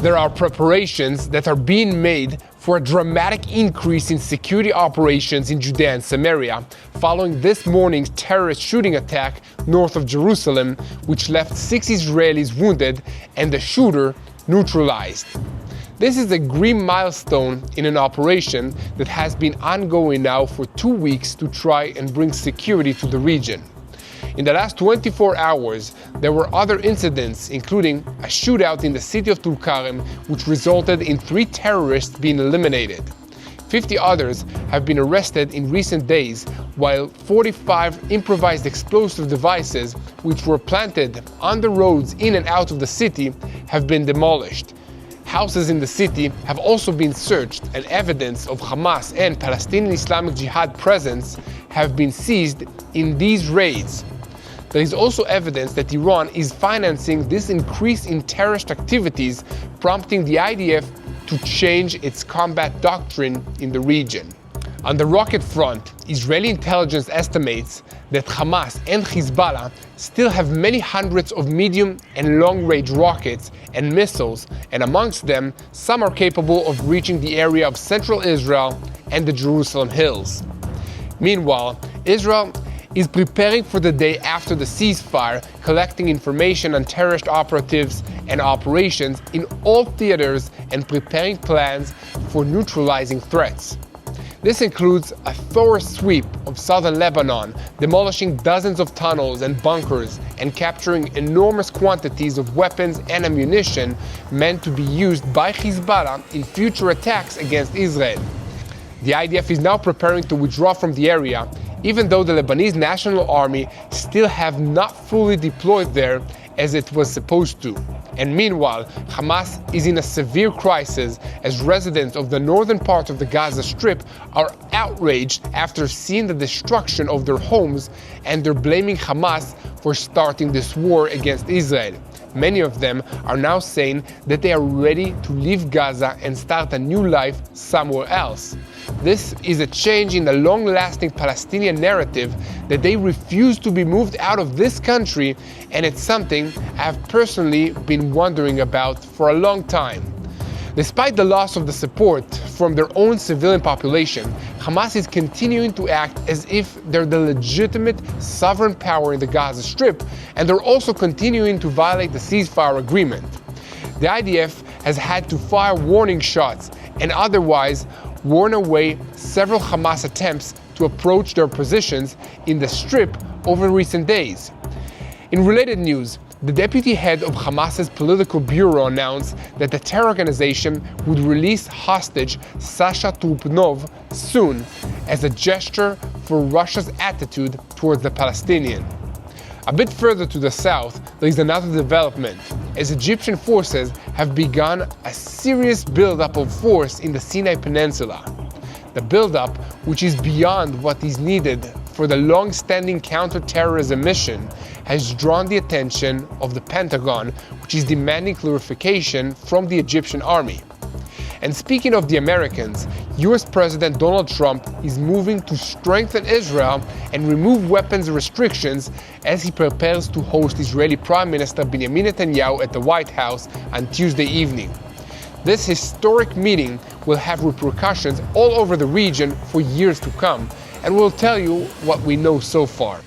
There are preparations that are being made for a dramatic increase in security operations in Judea and Samaria, following this morning's terrorist shooting attack north of Jerusalem, which left 6 Israelis wounded and the shooter neutralized. This is a grim milestone in an operation that has been ongoing now for 2 weeks to try and bring security to the region. In the last 24 hours, there were other incidents, including a shootout in the city of Tulkarem, which resulted in 3 terrorists being eliminated. 50 others have been arrested in recent days, while 45 improvised explosive devices, which were planted on the roads in and out of the city, have been demolished. Houses in the city have also been searched, and evidence of Hamas and Palestinian Islamic Jihad presence have been seized in these raids. There is also evidence that Iran is financing this increase in terrorist activities, prompting the IDF to change its combat doctrine in the region. On the rocket front, Israeli intelligence estimates that Hamas and Hezbollah still have many hundreds of medium and long-range rockets and missiles, and amongst them, some are capable of reaching the area of central Israel and the Jerusalem hills. Meanwhile, Israel is preparing for the day after the ceasefire, collecting information on terrorist operatives and operations in all theaters and preparing plans for neutralizing threats. This includes a thorough sweep of southern Lebanon, demolishing dozens of tunnels and bunkers and capturing enormous quantities of weapons and ammunition meant to be used by Hezbollah in future attacks against Israel. The IDF is now preparing to withdraw from the area, even though the Lebanese National Army still have not fully deployed there as it was supposed to. And meanwhile, Hamas is in a severe crisis as residents of the northern part of the Gaza Strip are outraged after seeing the destruction of their homes, and they're blaming Hamas for starting this war against Israel. Many of them are now saying that they are ready to leave Gaza and start a new life somewhere else. This is a change in the long-lasting Palestinian narrative that they refuse to be moved out of this country, and it's something I have personally been wondering about for a long time. Despite the loss of the support from their own civilian population, Hamas is continuing to act as if they're the legitimate sovereign power in the Gaza Strip, and they're also continuing to violate the ceasefire agreement. The IDF has had to fire warning shots and otherwise warn away several Hamas attempts to approach their positions in the Strip over recent days. In related news, the deputy head of Hamas's political bureau announced that the terror organization would release hostage Sasha Trupnov soon as a gesture for Russia's attitude towards the Palestinian. A bit further to the south, there is another development, as Egyptian forces have begun a serious buildup of force in the Sinai Peninsula. The buildup, which is beyond what is needed for the long-standing counter-terrorism mission, has drawn the attention of the Pentagon, which is demanding clarification from the Egyptian army. And speaking of the Americans, US President Donald Trump is moving to strengthen Israel and remove weapons restrictions as he prepares to host Israeli Prime Minister Benjamin Netanyahu at the White House on Tuesday evening. This historic meeting will have repercussions all over the region for years to come, and we'll tell you what we know so far.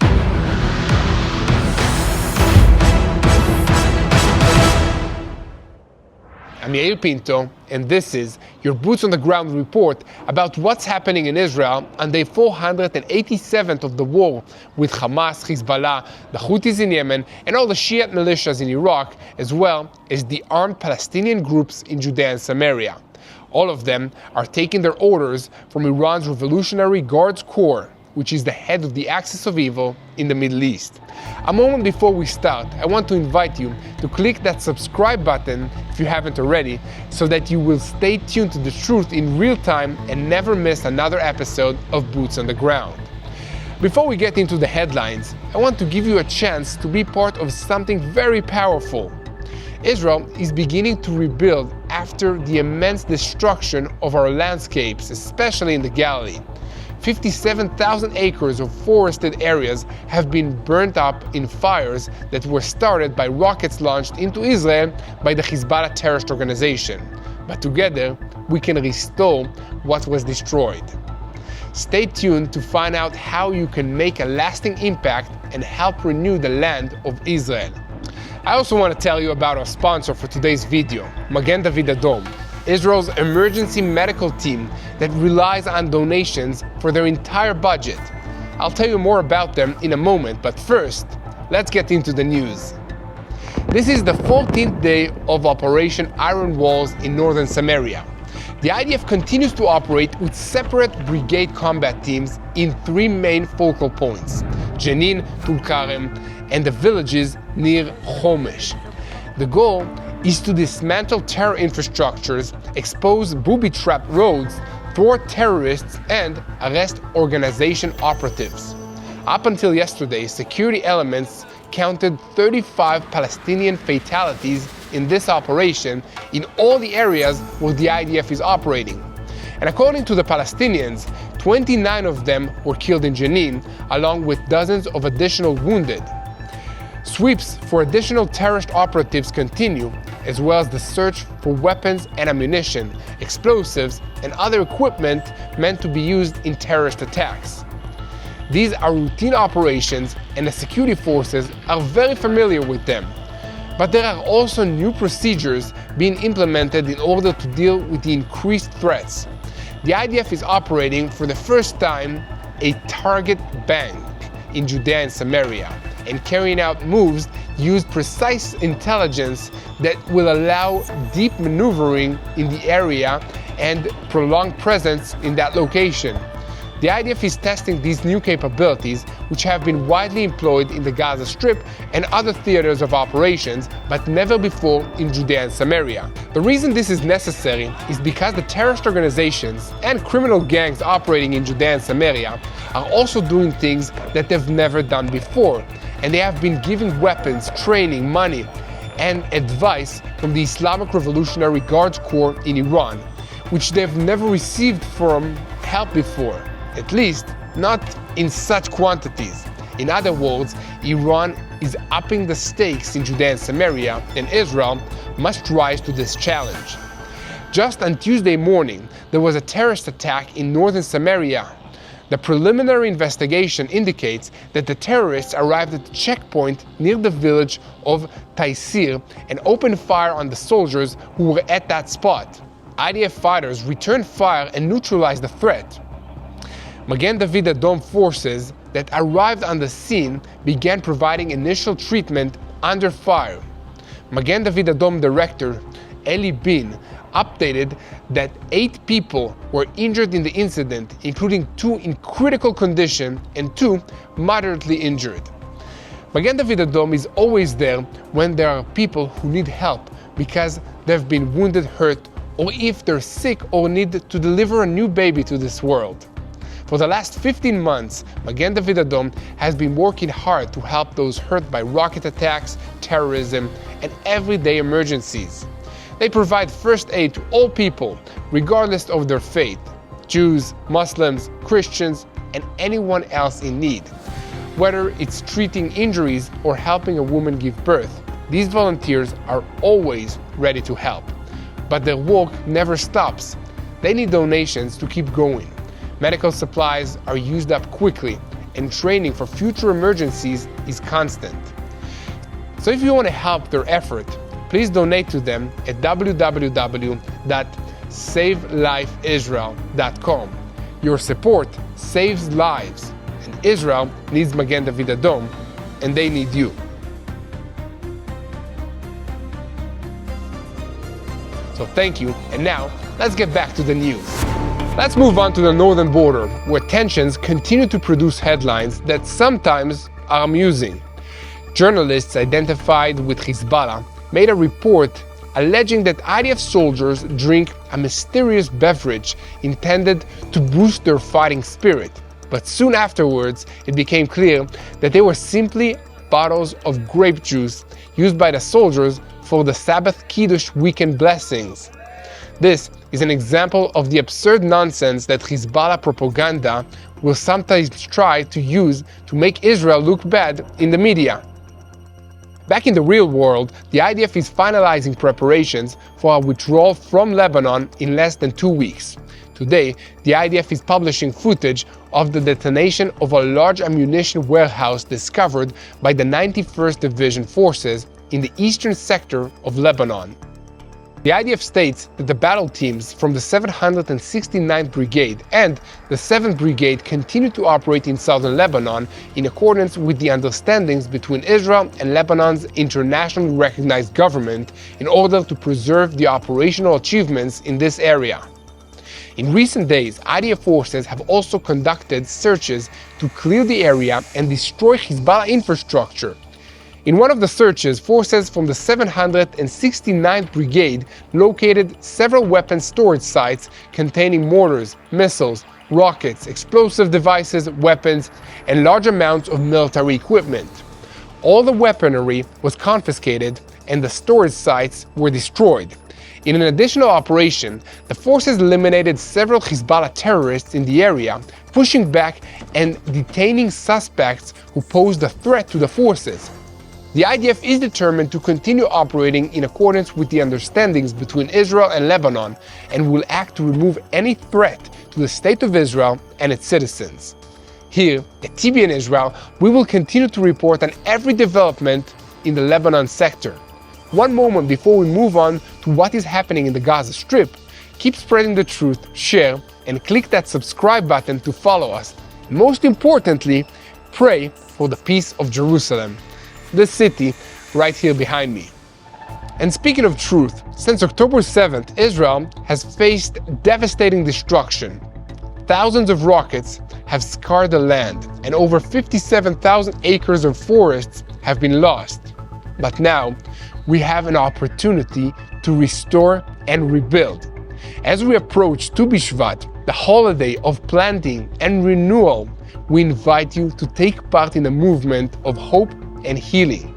I'm Yair Pinto, and this is your Boots on the Ground report about what's happening in Israel on day 487th of the war with Hamas, Hezbollah, the Houthis in Yemen, and all the Shiite militias in Iraq, as well as the armed Palestinian groups in Judea and Samaria. All of them are taking their orders from Iran's Revolutionary Guards Corps, which is the head of the axis of evil in the Middle East. A moment before we start, I want to invite you to click that subscribe button if you haven't already, so that you will stay tuned to the truth in real time and never miss another episode of Boots on the Ground. Before we get into the headlines, I want to give you a chance to be part of something very powerful. Israel is beginning to rebuild after the immense destruction of our landscapes, especially in the Galilee. 57,000 acres of forested areas have been burnt up in fires that were started by rockets launched into Israel by the Hezbollah terrorist organization. But together, we can restore what was destroyed. Stay tuned to find out how you can make a lasting impact and help renew the land of Israel. I also want to tell you about our sponsor for today's video, Magen David Adom, Israel's emergency medical team that relies on donations for their entire budget. I'll tell you more about them in a moment, but first, let's get into the news. This is the 14th day of Operation Iron Walls in northern Samaria. The IDF continues to operate with separate brigade combat teams in three main focal points: Jenin, Tulkarem, and the villages near Chomesh. The goal is to dismantle terror infrastructures, expose booby-trapped roads, thwart terrorists, and arrest organization operatives. Up until yesterday, security elements counted 35 Palestinian fatalities in this operation in all the areas where the IDF is operating. And according to the Palestinians, 29 of them were killed in Jenin, along with dozens of additional wounded. Sweeps for additional terrorist operatives continue, as well as the search for weapons and ammunition, explosives, and other equipment meant to be used in terrorist attacks. These are routine operations, and the security forces are very familiar with them. But there are also new procedures being implemented in order to deal with the increased threats. The IDF is operating for the first time a target bank in Judea and Samaria, and carrying out moves use precise intelligence that will allow deep maneuvering in the area and prolonged presence in that location. The IDF is testing these new capabilities, which have been widely employed in the Gaza Strip and other theaters of operations, but never before in Judea and Samaria. The reason this is necessary is because the terrorist organizations and criminal gangs operating in Judea and Samaria are also doing things that they've never done before, and they have been giving weapons, training, money, and advice from the Islamic Revolutionary Guards Corps in Iran, which they've never received from help before. At least, not in such quantities. In other words, Iran is upping the stakes in Judea and Samaria, and Israel must rise to this challenge. Just on Tuesday morning, there was a terrorist attack in northern Samaria. The preliminary investigation indicates that the terrorists arrived at the checkpoint near the village of Taisir and opened fire on the soldiers who were at that spot. IDF fighters returned fire and neutralized the threat. Magen David Adom forces that arrived on the scene began providing initial treatment under fire. Magen David Adom director Eli Bin updated that 8 people were injured in the incident, including 2 in critical condition and 2 moderately injured. Magen David Adom is always there when there are people who need help because they've been wounded, hurt, or if they're sick or need to deliver a new baby to this world. For the last 15 months, Magen David Adom has been working hard to help those hurt by rocket attacks, terrorism, and everyday emergencies. They provide first aid to all people, regardless of their faith: Jews, Muslims, Christians, and anyone else in need. Whether it's treating injuries or helping a woman give birth, these volunteers are always ready to help. But their work never stops. They need donations to keep going. Medical supplies are used up quickly, and training for future emergencies is constant. So if you want to help their effort, please donate to them at www.savelifeisrael.com. Your support saves lives, and Israel needs Magen David Adom, and they need you. So thank you, and now let's get back to the news. Let's move on to the northern border, where tensions continue to produce headlines that sometimes are amusing. Journalists identified with Hezbollah made a report alleging that IDF soldiers drink a mysterious beverage intended to boost their fighting spirit. But soon afterwards, it became clear that they were simply bottles of grape juice used by the soldiers for the Sabbath Kiddush weekend blessings. This is an example of the absurd nonsense that Hezbollah propaganda will sometimes try to use to make Israel look bad in the media. Back in the real world, the IDF is finalizing preparations for a withdrawal from Lebanon in less than 2 weeks. Today, the IDF is publishing footage of the detonation of a large ammunition warehouse discovered by the 91st Division forces in the eastern sector of Lebanon. The IDF states that the battle teams from the 769th Brigade and the 7th Brigade continue to operate in southern Lebanon in accordance with the understandings between Israel and Lebanon's internationally recognized government in order to preserve the operational achievements in this area. In recent days, IDF forces have also conducted searches to clear the area and destroy Hezbollah infrastructure. In one of the searches, forces from the 769th Brigade located several weapons storage sites containing mortars, missiles, rockets, explosive devices, weapons, and large amounts of military equipment. All the weaponry was confiscated and the storage sites were destroyed. In an additional operation, the forces eliminated several Hezbollah terrorists in the area, pushing back and detaining suspects who posed a threat to the forces. The IDF is determined to continue operating in accordance with the understandings between Israel and Lebanon and will act to remove any threat to the State of Israel and its citizens. Here at TBN Israel, we will continue to report on every development in the Lebanon sector. One moment before we move on to what is happening in the Gaza Strip, keep spreading the truth, share, and click that subscribe button to follow us. Most importantly, pray for the peace of Jerusalem, the city right here behind me. And speaking of truth, since October 7th, Israel has faced devastating destruction. Thousands of rockets have scarred the land, and over 57,000 acres of forests have been lost. But now, we have an opportunity to restore and rebuild. As we approach Tu B'Shvat, the holiday of planting and renewal, we invite you to take part in a movement of hope and healing.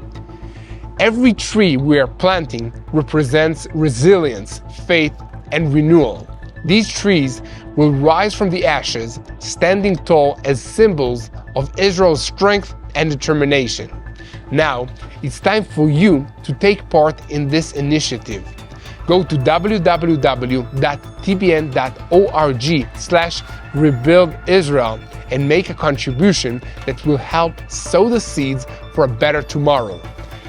Every tree we are planting represents resilience, faith, and renewal. These trees will rise from the ashes, standing tall as symbols of Israel's strength and determination. Now, it's time for you to take part in this initiative. Go to www.tbn.org/rebuildisrael and make a contribution that will help sow the seeds for a better tomorrow.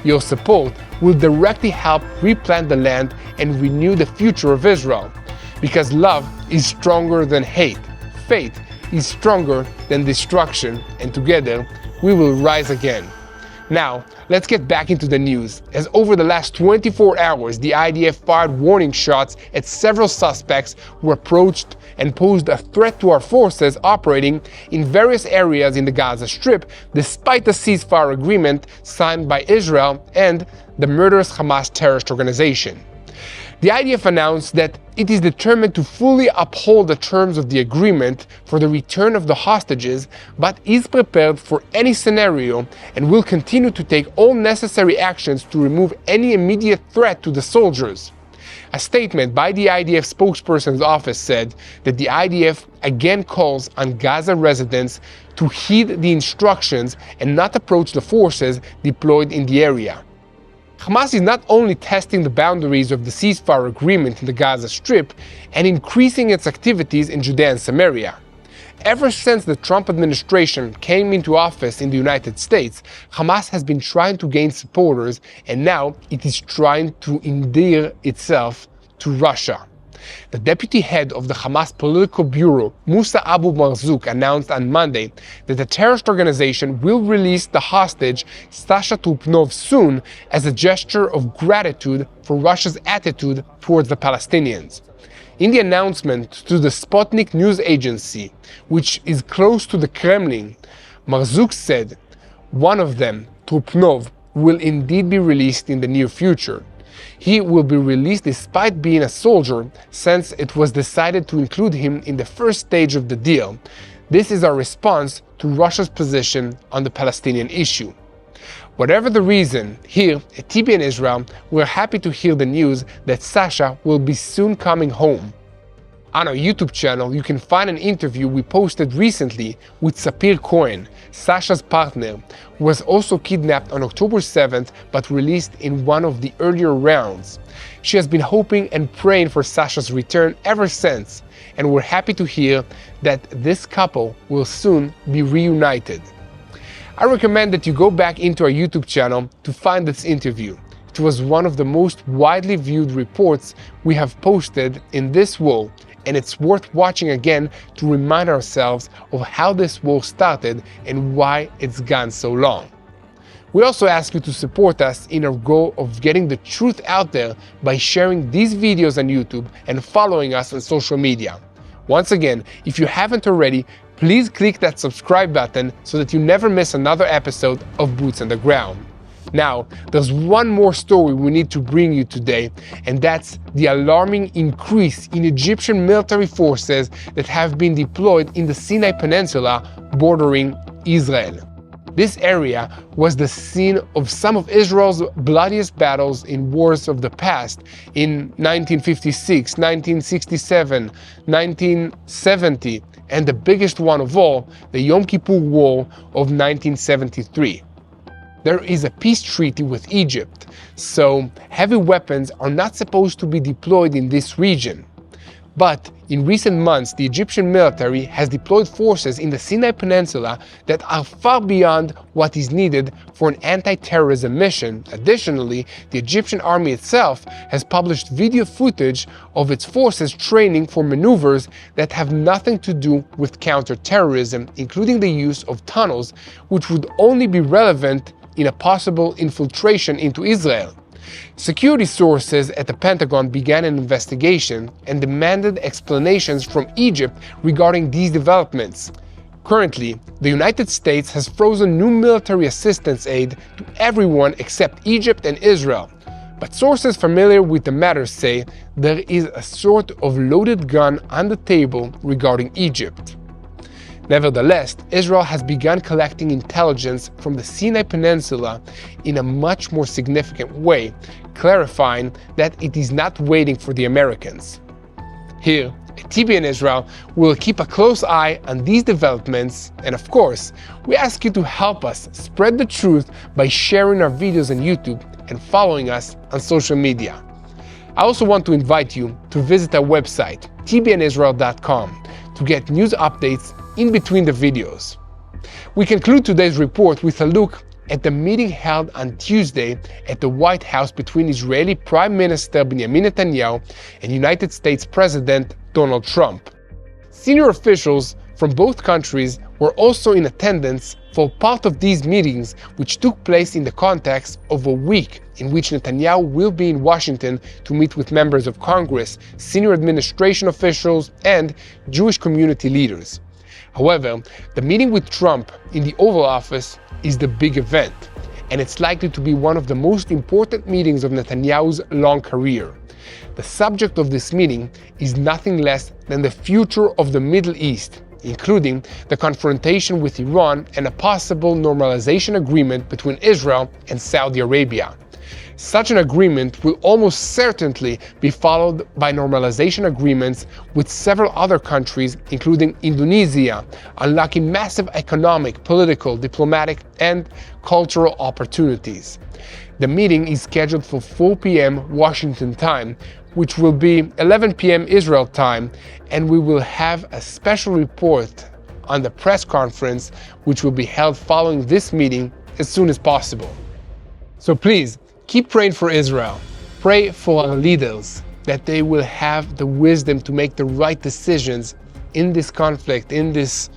Your support will directly help replant the land and renew the future of Israel. Because love is stronger than hate, faith is stronger than destruction, and together we will rise again. Now, let's get back into the news, as over the last 24 hours, the IDF fired warning shots at several suspects who approached and posed a threat to our forces operating in various areas in the Gaza Strip, despite the ceasefire agreement signed by Israel and the murderous Hamas terrorist organization. The IDF announced that it is determined to fully uphold the terms of the agreement for the return of the hostages, but is prepared for any scenario and will continue to take all necessary actions to remove any immediate threat to the soldiers. A statement by the IDF spokesperson's office said that the IDF again calls on Gaza residents to heed the instructions and not approach the forces deployed in the area. Hamas is not only testing the boundaries of the ceasefire agreement in the Gaza Strip and increasing its activities in Judea and Samaria. Ever since the Trump administration came into office in the United States, Hamas has been trying to gain supporters, and now it is trying to endear itself to Russia. The deputy head of the Hamas political bureau, Musa Abu Marzouk, announced on Monday that the terrorist organization will release the hostage Sasha Trupnov soon as a gesture of gratitude for Russia's attitude towards the Palestinians. In the announcement to the Sputnik news agency, which is close to the Kremlin, Marzouk said, "One of them, Trupnov, will indeed be released in the near future. He will be released despite being a soldier, since it was decided to include him in the first stage of the deal. This is our response to Russia's position on the Palestinian issue." Whatever the reason, here at TBN Israel, we're happy to hear the news that Sasha will be soon coming home. On our YouTube channel, you can find an interview we posted recently with Sapir Cohen, Sasha's partner, who was also kidnapped on October 7th but released in one of the earlier rounds. She has been hoping and praying for Sasha's return ever since, and we're happy to hear that this couple will soon be reunited. I recommend that you go back into our YouTube channel to find this interview. It was one of the most widely viewed reports we have posted in this war, and it's worth watching again to remind ourselves of how this war started and why it's gone so long. We also ask you to support us in our goal of getting the truth out there by sharing these videos on YouTube and following us on social media. Once again, if you haven't already, please click that subscribe button so that you never miss another episode of Boots on the Ground. Now, there's one more story we need to bring you today, and that's the alarming increase in Egyptian military forces that have been deployed in the Sinai Peninsula bordering Israel. This area was the scene of some of Israel's bloodiest battles in wars of the past in 1956, 1967, 1970, and the biggest one of all, the Yom Kippur War of 1973. There is a peace treaty with Egypt, so heavy weapons are not supposed to be deployed in this region. But in recent months, the Egyptian military has deployed forces in the Sinai Peninsula that are far beyond what is needed for an anti-terrorism mission. Additionally, the Egyptian army itself has published video footage of its forces training for maneuvers that have nothing to do with counter-terrorism, including the use of tunnels, which would only be relevant in a possible infiltration into Israel. Security sources at the Pentagon began an investigation and demanded explanations from Egypt regarding these developments. Currently, the United States has frozen new military assistance aid to everyone except Egypt and Israel. But sources familiar with the matter say there is a sort of loaded gun on the table regarding Egypt. Nevertheless, Israel has begun collecting intelligence from the Sinai Peninsula in a much more significant way, clarifying that it is not waiting for the Americans. Here at TBN Israel, we'll keep a close eye on these developments, and of course, we ask you to help us spread the truth by sharing our videos on YouTube and following us on social media. I also want to invite you to visit our website, tbnisrael.com, to get news updates in between the videos. We conclude today's report with a look at the meeting held on Tuesday at the White House between Israeli Prime Minister Benjamin Netanyahu and United States President Donald Trump. Senior officials from both countries were also in attendance for part of these meetings, which took place in the context of a week in which Netanyahu will be in Washington to meet with members of Congress, senior administration officials, and Jewish community leaders. However, the meeting with Trump in the Oval Office is the big event, and it's likely to be one of the most important meetings of Netanyahu's long career. The subject of this meeting is nothing less than the future of the Middle East, including the confrontation with Iran and a possible normalization agreement between Israel and Saudi Arabia. Such an agreement will almost certainly be followed by normalization agreements with several other countries, including Indonesia, unlocking massive economic, political, diplomatic, and cultural opportunities. The meeting is scheduled for 4 p.m. Washington time, which will be 11 p.m. Israel time, and we will have a special report on the press conference, which will be held following this meeting as soon as possible. So please, keep praying for Israel. Pray for our leaders, that they will have the wisdom to make the right decisions in this conflict, in this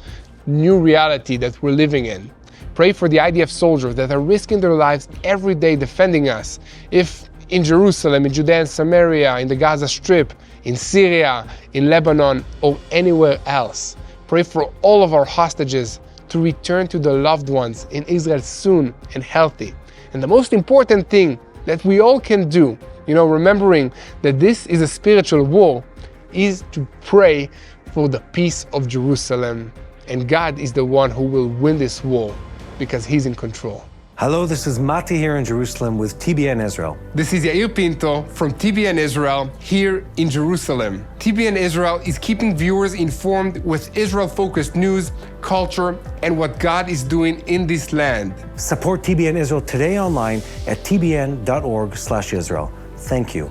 new reality that we're living in. Pray for the IDF soldiers that are risking their lives every day defending us. If in Jerusalem, in Judea and Samaria, in the Gaza Strip, in Syria, in Lebanon, or anywhere else. Pray for all of our hostages to return to their loved ones in Israel soon and healthy. And the most important thing that we all can do, remembering that this is a spiritual war, is to pray for the peace of Jerusalem. And God is the one who will win this war because He's in control. Hello, this is Mati here in Jerusalem with TBN Israel. This is Yair Pinto from TBN Israel here in Jerusalem. TBN Israel is keeping viewers informed with Israel-focused news, culture, and what God is doing in this land. Support TBN Israel today online at tbn.org/Israel. Thank you.